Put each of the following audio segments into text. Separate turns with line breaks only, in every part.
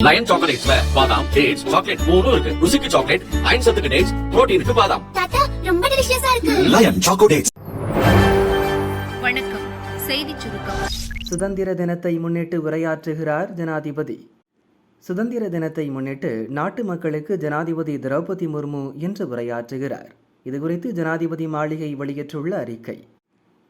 Line சாக்லேட்ஸ்ல பாதாம், dates, chocolate மூணும் இருக்கு. ருசிக்கு சாக்லேட், அயன் சத்துக்கு டேட்ஸ், புரோட்டீனுக்கு பாதாம்.
தாத்தா ரொம்ப டெலிஷியஸா இருக்கு.
Lion chocolates.
வணக்கம். செய்திச் சுருக்கம்.
சுதந்திர தினத்தை முன்னிட்டு உரையாற்றுகிறார் ஜனாதிபதி. சுதந்திர தினத்தை முன்னிட்டு நாட்டு மக்களுக்கு ஜனாதிபதி திரௌபதி முர்மு இன்று உரையாற்றுகிறார். இதுகுறித்து ஜனாதிபதி மாளிகை வெளியிட்டுள்ள அறிக்கை.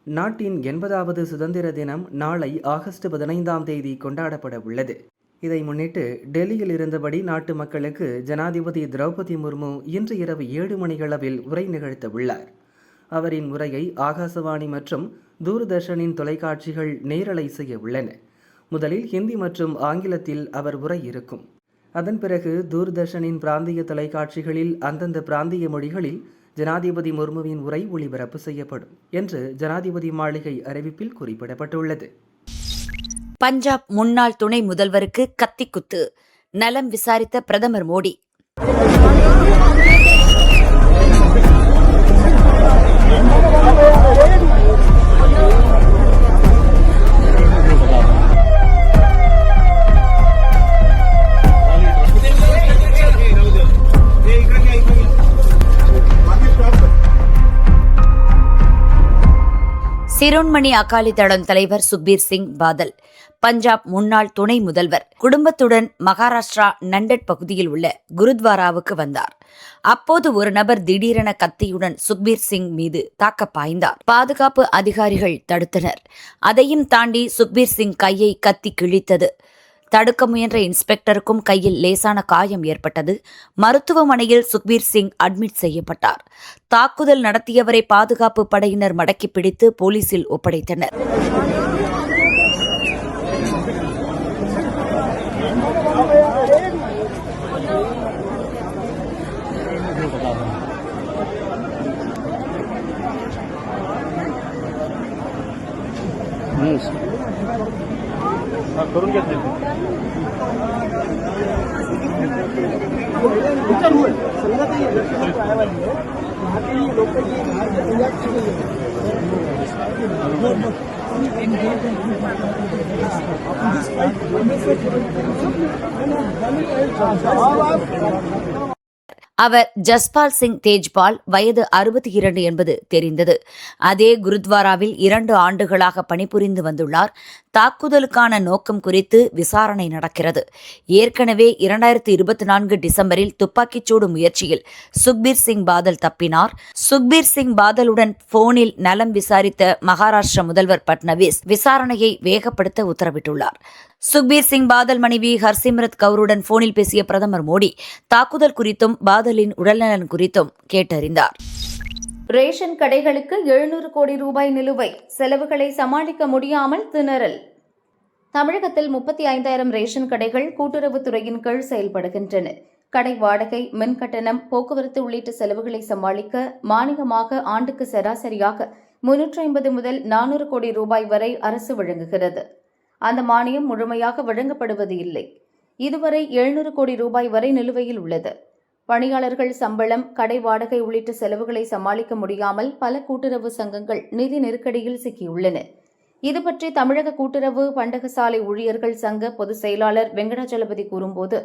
நாட்டின் 80வது சுதந்திர தினம் நாளை ஆகஸ்ட் 15ஆம் தேதி கொண்டாடப்பட உள்ளது. இதை முன்னிட்டு டெல்லியில் இருந்தபடி நாட்டு மக்களுக்கு ஜனாதிபதி திரௌபதி முர்மு இன்று இரவு 7 மணிகளவில் உரை நிகழ்த்த உள்ளார். அவரின் உரையை ஆகாசவாணி மற்றும் தூர்தர்ஷனின் தொலைக்காட்சிகள் நேரலை செய்ய உள்ளன. முதலில் ஹிந்தி மற்றும் ஆங்கிலத்தில் அவர் உரை இருக்கும். அதன் பிறகு தூர்தர்ஷனின் பிராந்திய தொலைக்காட்சிகளில் அந்தந்த பிராந்திய மொழிகளில் ஜனாதிபதி முர்முவின் உரை ஒளிபரப்பு செய்யப்படும் என்று ஜனாதிபதி மாளிகை அறிவிப்பில் குறிப்பிடப்பட்டுள்ளது.
பஞ்சாப் முன்னாள் துணை முதல்வருக்கு கத்திக்குத்து, நலம் விசாரித்த பிரதமர் மோடி. சிரோன்மணி அகாலி தளம் தலைவர் சுக்பீர் சிங் பாதல், பஞ்சாப் முன்னாள் துணை முதல்வர், குடும்பத்துடன் மகாராஷ்டிரா நண்டட் பகுதியில் உள்ள குருத்வாராவுக்கு வந்தார். அப்போது ஒரு நபர் திடீரென கத்தியுடன் சுக்பீர் சிங் மீது தாக்க பாய்ந்தார். பாதுகாப்பு அதிகாரிகள் தடுத்தனர். அதையும் தாண்டி சுக்பீர் சிங் கையை கத்தி கிழித்தது. தடுக்க முயன்ற இன்ஸ்பெக்டருக்கும் கையில் லேசான காயம் ஏற்பட்டது. மருத்துவமனையில் சுக்பீர் சிங் அட்மிட் செய்யப்பட்டார். தாக்குதல் நடத்தியவரை பாதுகாப்பு படையினர் மடக்கி பிடித்து போலீசில் ஒப்படைத்தனர். அவர் ஜஸ்பால் சிங் தேஜ்பால், வயது 62 என்பது தெரிந்தது. அதே குருத்வாராவில் 2 ஆண்டுகளாக பணிபுரிந்து வந்துள்ளார். தாக்குதலுக்கான நோக்கம் குறித்து விசாரணை நடக்கிறது. ஏற்கனவே 2024 டிசம்பரில் துப்பாக்கிச்சூடு முயற்சியில் சுக்பீர் சிங் பாதல் தப்பினார். சுக்பீர் சிங் பாதலுடன் போனில் நலம் விசாரித்த மகாராஷ்டிர முதல்வர் பட்னவிஸ் விசாரணையை வேகப்படுத்த உத்தரவிட்டுள்ளார். சுக்பீர் சிங் பாதல் மனைவி ஹர்சிம்ரத் கவுருடன் போனில் பேசிய பிரதமர் மோடி தாக்குதல் குறித்தும் பாதலின் உடல்நலன் குறித்தும் கேட்டறிந்தார்.
ரேஷன் கடைகளுக்கு 700 கோடி ரூபாய் நிலுவை, செலவுகளை சமாளிக்க முடியாமல் திணறல். தமிழகத்தில் 35,000 ரேஷன் கடைகள் கூட்டுறவுத்துறையின் கீழ் செயல்படுகின்றன. கடை வாடகை, மின்கட்டணம், போக்குவரத்து உள்ளிட்ட செலவுகளை சமாளிக்க மானியமாக ஆண்டுக்கு சராசரியாக 350 முதல் 400 கோடி ரூபாய் வரை அரசு வழங்குகிறது. அந்த மானியம் முழுமையாக வழங்கப்படுவது இல்லை. இதுவரை 700 கோடி ரூபாய் வரை நிலுவையில் உள்ளது. பணியாளர்கள் சம்பளம், கடை வாடகை உள்ளிட்ட செலவுகளை சமாளிக்க முடியாமல் பல கூட்டுறவு சங்கங்கள் நிதி நெருக்கடியில் சிக்கியுள்ளன. இதுபற்றி தமிழக கூட்டுறவு பண்டகசாலை ஊழியர்கள் சங்க பொதுச் செயலாளர் வெங்கடாச்சலபதி கூறும்போது,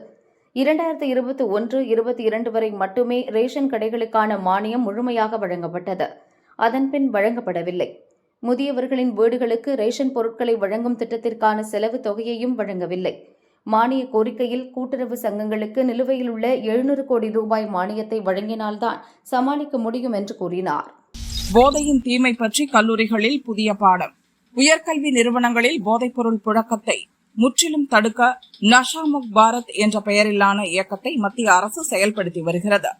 2021-22 வரை மட்டுமே ரேஷன் கடைகளுக்கான மானியம் முழுமையாக வழங்கப்பட்டது. அதன்பின் வழங்கப்படவில்லை. முதியவர்களின் வீடுகளுக்கு ரேஷன் பொருட்களை வழங்கும் திட்டத்திற்கான செலவு தொகையையும் வழங்கவில்லை. மானிய கோரிக்கையில் கூட்டுறவு சங்கங்களுக்கு நிலுவையில் உள்ள 700 கோடி ரூபாய் மானியத்தை வழங்கினால்தான் சமாளிக்க முடியும் என்று கூறினார்.
போதையின் தீமை பற்றி கல்லூரிகளில் புதிய பாடம். உயர்கல்வி நிறுவனங்களில் போதைப்பொருள் புழக்கத்தை முற்றிலும் தடுக்க நஷாமுக் பாரத் என்ற பெயரிலான இயக்கத்தை மத்திய அரசு செயல்படுத்தி வருகிறது.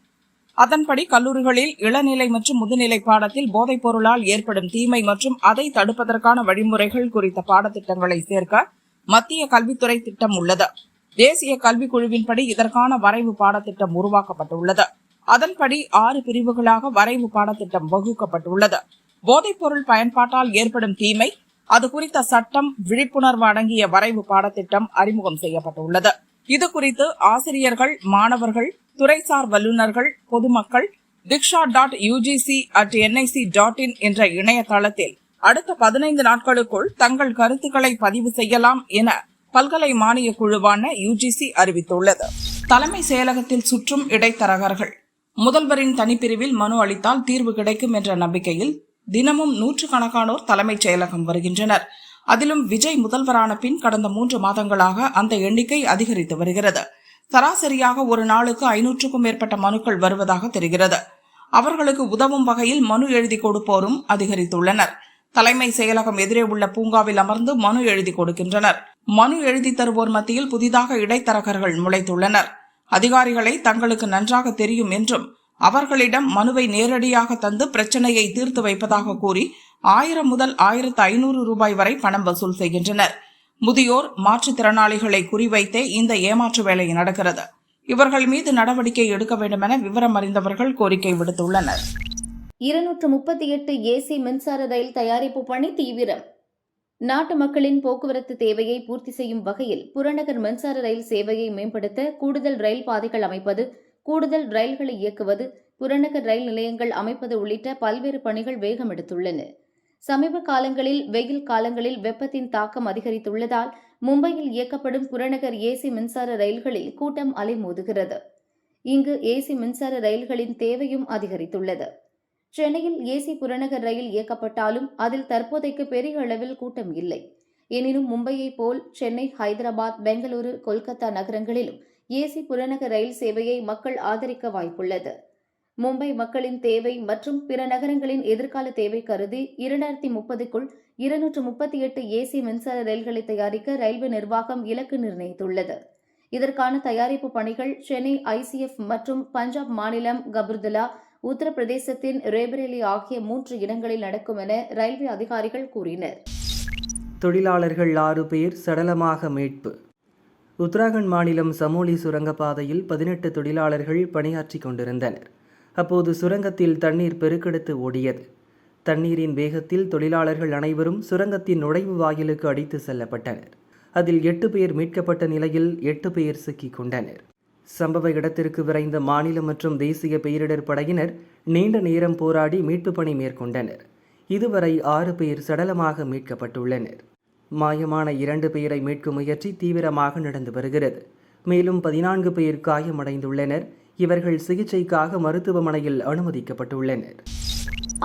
அதன்படி கல்லூரிகளில் இளநிலை மற்றும் முதுநிலை பாடத்தில் போதைப் பொருளால் ஏற்படும் தீமை மற்றும் அதை தடுப்பதற்கான வழிமுறைகள் குறித்த பாடத்திட்டங்களை சேர்க்க மத்திய கல்வித்துறை திட்டம் உள்ளது. தேசிய கல்விக் குழுவின்படி இதற்கான வரைவு பாடத்திட்டம் உருவாக்கப்பட்டுள்ளது. அதன்படி 6 பிரிவுகளாக வரைவு பாடத்திட்டம் வகுக்கப்பட்டுள்ளது. போதைப் பொருள் பயன்பாட்டால் ஏற்படும் தீமை, அது குறித்த சட்டம், விழிப்புணர்வு அடங்கிய வரைவு பாடத்திட்டம் அறிமுகம் செய்யப்பட்டுள்ளது. இதுகுறித்து ஆசிரியர்கள், மாணவர்கள், துறைசார் வல்லுநர்கள், பொதுமக்கள் diksha.ugc@nic.in என்ற இணையதளத்தில் அடுத்த 15 நாட்களுக்குள் தங்கள் கருத்துக்களை பதிவு செய்யலாம் என பல்கலை மானிய குழுவான யுஜிசி அறிவித்துள்ளது. தலைமை செயலகத்தில் சுற்றும் இடைத்தரகர்கள் முதல்வரின் தனிப்பிரிவில் மனு அளித்தால் தீர்வு கிடைக்கும் என்ற நம்பிக்கையில் தினமும் நூற்றுக்கணக்கானோர் தலைமைச் செயலகம் வருகின்றனர். அதிலும் விஜய் முதல்வரான பின் கடந்த 3 மாதங்களாக அந்த எண்ணிக்கை அதிகரித்து வருகிறது. சராசரியாக ஒரு நாளுக்கு 500க்கும் மேற்பட்ட மனுக்கள் வருவதாக தெரிகிறது. அவர்களுக்கு உதவும் வகையில் மனு எழுதி கொடுப்போரும் அதிகரித்துள்ளனர். தலைமை செயலகம் எதிரே உள்ள பூங்காவில் அமர்ந்து மனு எழுதி கொடுக்கின்றனர். மனு எழுதி தருவோர் மத்தியில் புதிதாக இடைத்தரகர்கள் முளைத்துள்ளனர். அதிகாரிகளை தங்களுக்கு நன்றாக தெரியும் என்றும் அவர்களிடம் மனுவை நேரடியாக தந்து பிரச்சனையை தீர்த்து வைப்பதாக கூறி 1000 முதல் 1500 ரூபாய் வரை பணம் வசூல் செய்கின்றனர். முதியோர், மாற்றுத்திறனாளிகளை குறிவைத்தே இந்த ஏமாற்று வேலை நடக்கிறது. இவர்கள் மீது நடவடிக்கை எடுக்க வேண்டுமென விவரம் அறிந்தவர்கள் கோரிக்கை விடுத்துள்ளனர்.
238 ஏசி மின்சார ரயில் தயாரிப்பு பணி தீவிரம். நாட்டு மக்களின் போக்குவரத்து தேவையை பூர்த்தி செய்யும் வகையில் புறநகர் மின்சார ரயில் சேவையை மேம்படுத்த கூடுதல் ரயில் பாதைகள் அமைப்பது, கூடுதல் ரயில்களை இயக்குவது, புறநகர் ரயில் நிலையங்கள் அமைப்பது உள்ளிட்ட பல்வேறு பணிகள் வேகம் எடுத்துள்ளன. சமீப காலங்களில் வெயில் காலங்களில் வெப்பத்தின் தாக்கம் அதிகரித்துள்ளதால் மும்பையில் இயக்கப்படும் புறநகர் ஏசி மின்சார ரயில்களில் கூட்டம் அலைமோதுகிறது. இங்கு ஏசி மின்சார ரயில்களின் தேவையும் அதிகரித்துள்ளது. சென்னையில் ஏசி புறநகர் ரயில் இயக்கப்பட்டாலும் அதில் தற்போதைக்கு பெரிய அளவில் கூட்டம் இல்லை. எனினும் மும்பையைப் போல் சென்னை, ஹைதராபாத், பெங்களூரு, கொல்கத்தா நகரங்களிலும் ஏசி புறநகர் ரயில் சேவையை மக்கள் ஆதரிக்க வாய்ப்புள்ளது. மும்பை மக்களின் தேவை மற்றும் பிற நகரங்களின் எதிர்கால தேவை கருதி 2030க்குள் 238 ஏசி மின்சார ரயில்களை தயாரிக்க ரயில்வே நிர்வாகம் இலக்கு நிர்ணயித்துள்ளது. இதற்கான தயாரிப்பு பணிகள் சென்னை ICF மற்றும் பஞ்சாப் மாநிலம் கபர்துல்லா, உத்தரப்பிரதேசத்தின் ரேபரேலி ஆகிய 3 இடங்களில் நடக்கும் என ரயில்வே அதிகாரிகள் கூறினர்.
தொழிலாளர்கள் 6 பேர் சடலமாக மீட்பு. உத்தராகண்ட் மாநிலம் சமோலி சுரங்கப்பாதையில் 18 தொழிலாளர்கள் பணியாற்றி கொண்டிருந்தனர். அப்போது சுரங்கத்தில் தண்ணீர் பெருக்கெடுத்து ஓடியது. தண்ணீரின் வேகத்தில் தொழிலாளர்கள் அனைவரும் சுரங்கத்தின் நுழைவு வாயிலுக்கு அடித்து செல்லப்பட்டனர். அதில் 8 பேர் மீட்கப்பட்ட நிலையில் 8 பேர் சிக்கிக் கொண்டனர். சம்பவ இடத்திற்கு விரைந்த மாநில மற்றும் தேசிய பேரிடர் படையினர் நீண்ட நேரம் போராடி மீட்பு பணி மேற்கொண்டனர். இதுவரை 6 பேர் சடலமாக மீட்கப்பட்டுள்ளனர். மாயமான 2 பேரை மீட்கும் முயற்சி தீவிரமாக நடந்து வருகிறது. மேலும் 14 பேர் காயமடைந்துள்ளனர். இவர்கள் சிகிச்சைக்காக மருத்துவமனையில் அனுமதிக்கப்பட்டுள்ளனர்.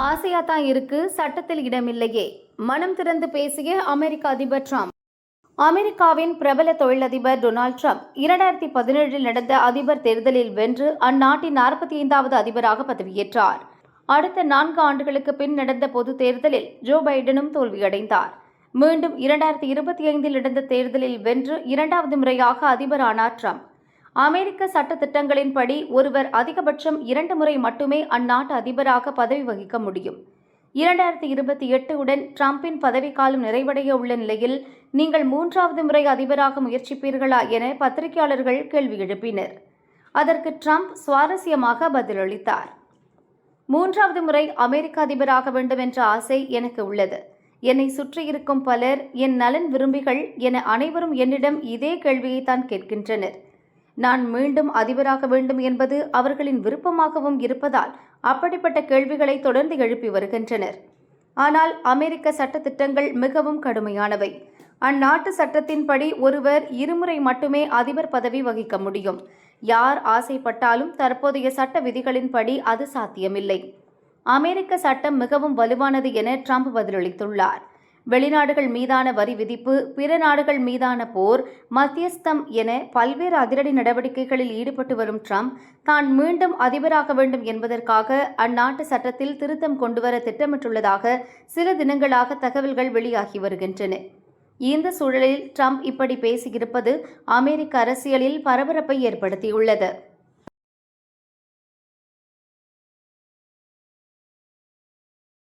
ஆசையா தான் இருக்கு, சட்டத்தில் இடமில்லையே. மனம் திறந்து பேசிய அமெரிக்க அதிபர் டிரம்ப். அமெரிக்காவின் பிரபல தொழிலதிபர் டொனால்ட் டிரம்ப் 2017 நடந்த அதிபர் தேர்தலில் வென்று அந்நாட்டின் 45வது அதிபராக பதவியேற்றார். அடுத்த 4 ஆண்டுகளுக்கு பின் நடந்த பொது தேர்தலில் ஜோ பைடனும் தோல்வியடைந்தார். மீண்டும் 2025 நடந்த தேர்தலில் வென்று 2வது முறையாக அதிபரானார் டிரம்ப். அமெரிக்க சட்ட திட்டங்களின்படி ஒருவர் அதிகபட்சம் 2 முறை மட்டுமே அந்நாட்டு அதிபராக பதவி வகிக்க முடியும். 2028 உடன் டிரம்பின் பதவிக்காலம் நிறைவடைய உள்ள நிலையில் நீங்கள் 3வது முறை அதிபராக முயற்சிப்பீர்களா என பத்திரிகையாளர்கள் கேள்வி எழுப்பினர். அதற்கு டிரம்ப் சுவாரஸ்யமாக பதிலளித்தார். 3வது முறை அமெரிக்க அதிபராக வேண்டும் என்ற ஆசை எனக்கு உள்ளது. என்னை சுற்றியிருக்கும் பலர், என் நலன் விரும்பிகள் என அனைவரும் என்னிடம் இதே கேள்வியை தான் கேட்கின்றனர். நான் மீண்டும் அதிபராக வேண்டும் என்பது அவர்களின் விருப்பமாகவும் இருப்பதால் அப்படிப்பட்ட கேள்விகளை தொடர்ந்து எழுப்பி வருகின்றனர். ஆனால் அமெரிக்க சட்ட திட்டங்கள் மிகவும் கடுமையானவை. அந்நாட்டு சட்டத்தின்படி ஒருவர் 2 முறை மட்டுமே அதிபர் பதவி வகிக்க முடியும். யார் ஆசைப்பட்டாலும் தற்போதைய சட்ட விதிகளின்படி அது சாத்தியமில்லை. அமெரிக்க சட்டம் மிகவும் வலுவானது என டிரம்ப் பதிலளித்துள்ளார். வெளிநாடுகள் மீதான வரி விதிப்பு, பிற நாடுகள் மீதான போர், மத்தியஸ்தம் என பல்வேறு அதிரடி நடவடிக்கைகளில் ஈடுபட்டு வரும் டிரம்ப் தான் மீண்டும் அதிபராக வேண்டும் என்பதற்காக அந்நாட்டு சட்டத்தில் திருத்தம் கொண்டுவர திட்டமிட்டுள்ளதாக சில தினங்களாக தகவல்கள் வெளியாகி வருகின்றன. இந்த சூழலில் டிரம்ப் இப்படி பேசியிருப்பது அமெரிக்க அரசியலில் பரபரப்பை ஏற்படுத்தியுள்ளது.